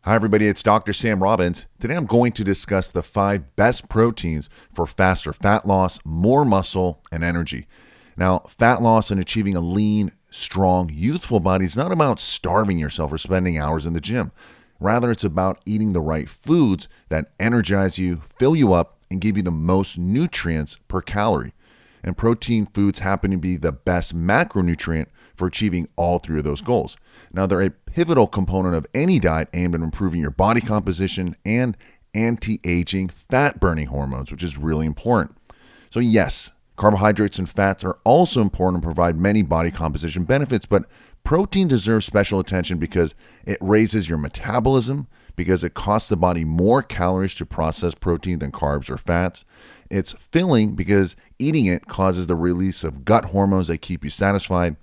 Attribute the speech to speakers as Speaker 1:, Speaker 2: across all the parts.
Speaker 1: Hi, everybody. It's Dr. Sam Robbins. Today I'm going to discuss the 5 best proteins for faster fat loss, more muscle, and energy. Now, fat loss and achieving a lean, strong, youthful body is not about starving yourself or spending hours in the gym. Rather, it's about eating the right foods that energize you, fill you up, and give you the most nutrients per calorie. And protein foods happen to be the best macronutrient for achieving all 3 of those goals. Now, they're a pivotal component of any diet aimed at improving your body composition and anti-aging fat-burning hormones, which is really important. So yes, carbohydrates and fats are also important and provide many body composition benefits, but protein deserves special attention because it raises your metabolism, because it costs the body more calories to process protein than carbs or fats. It's filling because eating it causes the release of gut hormones that keep you satisfied.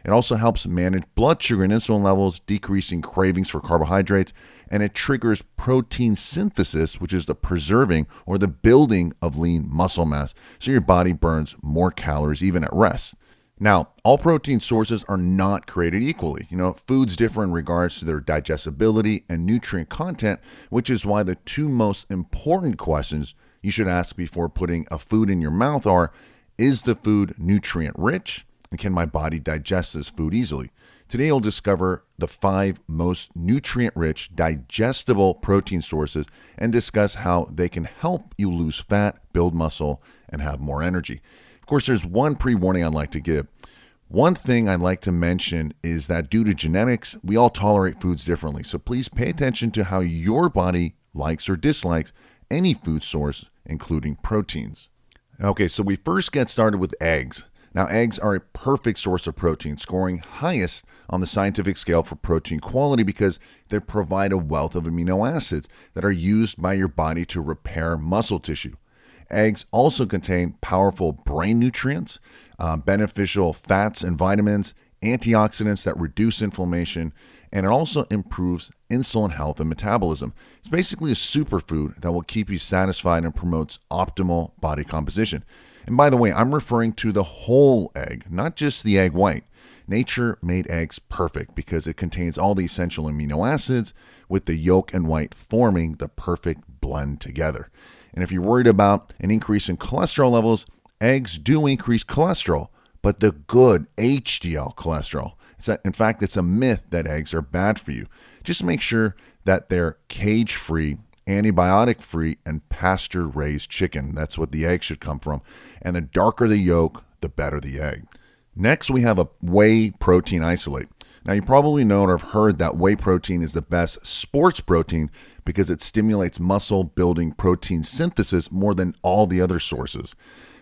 Speaker 1: It also helps manage blood sugar and insulin levels, decreasing cravings for carbohydrates, and it triggers protein synthesis, which is the preserving or the building of lean muscle mass, so your body burns more calories even at rest. Now, all protein sources are not created equally. Foods differ in regards to their digestibility and nutrient content, which is why the 2 most important questions you should ask before putting a food in your mouth are, is the food nutrient rich? And can my body digest this food easily? Today, you'll discover the 5 most nutrient-rich, digestible protein sources and discuss how they can help you lose fat, build muscle, and have more energy. Of course, there's one pre-warning I'd like to give. One thing I'd like to mention is that due to genetics, we all tolerate foods differently. So please pay attention to how your body likes or dislikes any food source, including proteins. Okay, so we first get started with eggs. Now, eggs are a perfect source of protein, scoring highest on the scientific scale for protein quality because they provide a wealth of amino acids that are used by your body to repair muscle tissue. Eggs also contain powerful brain nutrients, beneficial fats and vitamins, antioxidants that reduce inflammation, and it also improves insulin health and metabolism. It's basically a superfood that will keep you satisfied and promotes optimal body composition. And by the way, I'm referring to the whole egg, not just the egg white. Nature made eggs perfect because it contains all the essential amino acids, with the yolk and white forming the perfect blend together. And if you're worried about an increase in cholesterol levels, eggs do increase cholesterol, but the good HDL cholesterol. In fact, it's a myth that eggs are bad for you. Just make sure that they're cage-free, antibiotic-free, and pasture-raised chicken. That's what the egg should come from. And the darker the yolk, the better the egg. Next, we have a whey protein isolate. Now, you probably know or have heard that whey protein is the best sports protein because it stimulates muscle-building protein synthesis more than all the other sources.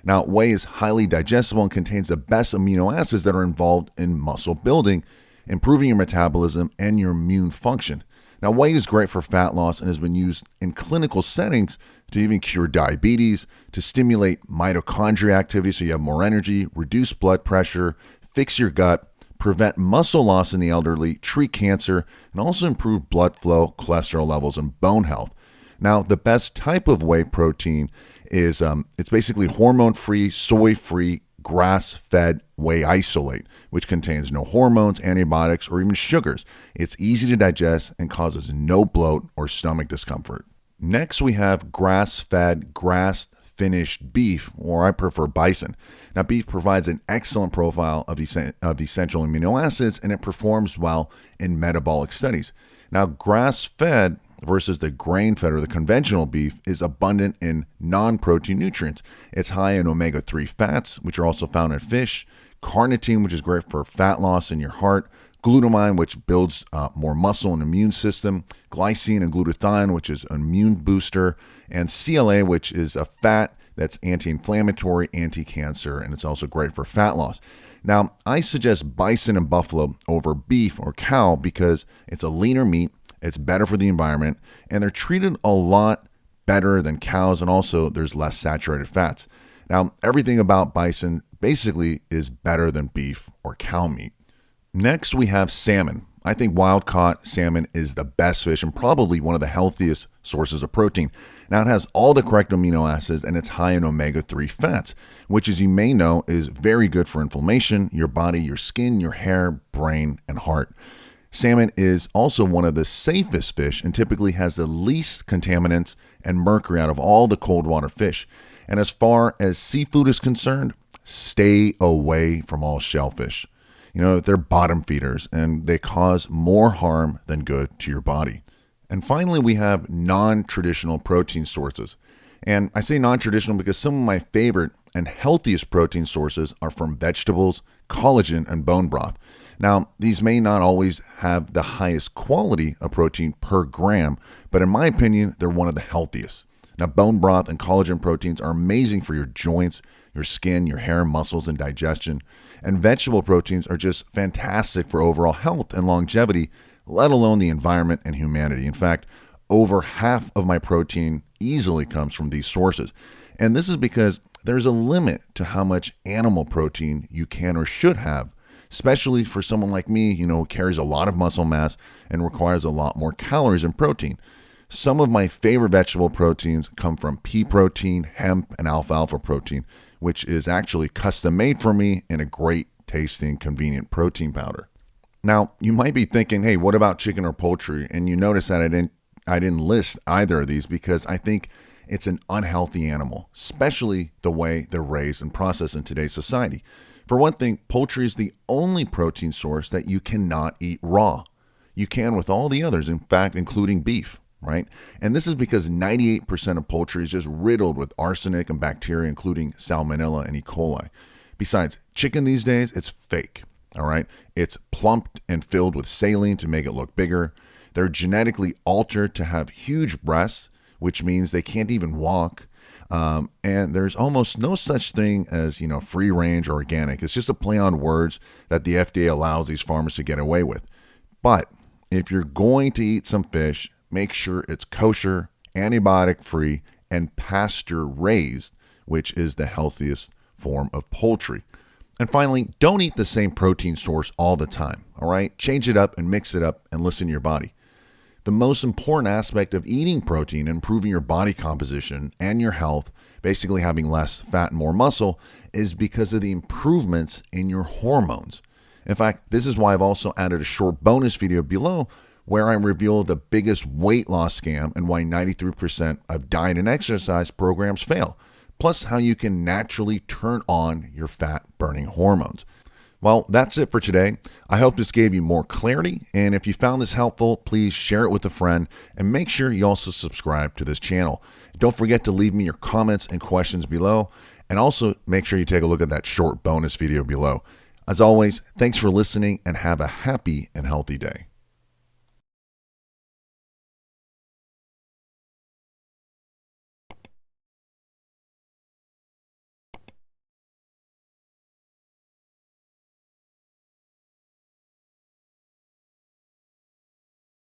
Speaker 1: Now, whey is highly digestible and contains the best amino acids that are involved in muscle building, improving your metabolism and your immune function. Now, whey is great for fat loss and has been used in clinical settings to even cure diabetes, to stimulate mitochondria activity so you have more energy, reduce blood pressure, fix your gut, prevent muscle loss in the elderly, treat cancer, and also improve blood flow, cholesterol levels, and bone health. Now, the best type of whey protein is it's basically hormone-free, soy-free, grass-fed whey isolate, which contains no hormones, antibiotics, or even sugars. It's easy to digest and causes no bloat or stomach discomfort. Next, we have grass-fed, grass-finished beef, or I prefer bison. Now, beef provides an excellent profile of essential amino acids, and it performs well in metabolic studies. Now, grass-fed versus the grain-fed or the conventional beef is abundant in non-protein nutrients. It's high in omega-3 fats, which are also found in fish, carnitine, which is great for fat loss in your heart, glutamine, which builds more muscle and immune system, glycine and glutathione, which is an immune booster, and CLA, which is a fat that's anti-inflammatory, anti-cancer, and it's also great for fat loss. Now, I suggest bison and buffalo over beef or cow because it's a leaner meat, it's better for the environment, and they're treated a lot better than cows, and also there's less saturated fats. Now, everything about bison basically is better than beef or cow meat. Next, we have salmon. I think wild-caught salmon is the best fish and probably one of the healthiest sources of protein. Now, it has all the correct amino acids and it's high in omega-3 fats, which, as you may know, is very good for inflammation, your body, your skin, your hair, brain, and heart. Salmon is also one of the safest fish and typically has the least contaminants and mercury out of all the cold water fish. And as far as seafood is concerned, stay away from all shellfish. They're bottom feeders and they cause more harm than good to your body. And finally, we have non-traditional protein sources. And I say non-traditional because some of my favorite and healthiest protein sources are from vegetables, collagen, and bone broth. Now, these may not always have the highest quality of protein per gram, but in my opinion, they're one of the healthiest. Now, bone broth and collagen proteins are amazing for your joints, your skin, your hair, muscles, and digestion. And vegetable proteins are just fantastic for overall health and longevity, let alone the environment and humanity. In fact, over half of my protein easily comes from these sources. And this is because there's a limit to how much animal protein you can or should have, especially for someone like me, who carries a lot of muscle mass and requires a lot more calories and protein. Some of my favorite vegetable proteins come from pea protein, hemp, and alfalfa protein, which is actually custom made for me in a great tasting, convenient protein powder. Now, you might be thinking, hey, what about chicken or poultry? And you notice that I didn't list either of these because I think it's an unhealthy animal, especially the way they're raised and processed in today's society. For one thing, poultry is the only protein source that you cannot eat raw. You can with all the others, in fact, including beef, right? And this is because 98% of poultry is just riddled with arsenic and bacteria, including salmonella and E. coli. Besides, chicken these days, it's fake, all right? It's plumped and filled with saline to make it look bigger. They're genetically altered to have huge breasts, which means they can't even walk. And there's almost no such thing as, free range or organic. It's just a play on words that the FDA allows these farmers to get away with. But if you're going to eat some fish, make sure it's kosher, antibiotic free, and pasture raised, which is the healthiest form of poultry. And finally, don't eat the same protein source all the time. All right, change it up and mix it up and listen to your body. The most important aspect of eating protein and improving your body composition and your health, basically having less fat and more muscle, is because of the improvements in your hormones. In fact, this is why I've also added a short bonus video below where I reveal the biggest weight loss scam and why 93% of diet and exercise programs fail, plus how you can naturally turn on your fat burning hormones. Well, that's it for today. I hope this gave you more clarity, and if you found this helpful, please share it with a friend, and make sure you also subscribe to this channel. Don't forget to leave me your comments and questions below, and also make sure you take a look at that short bonus video below. As always, thanks for listening, and have a happy and healthy day.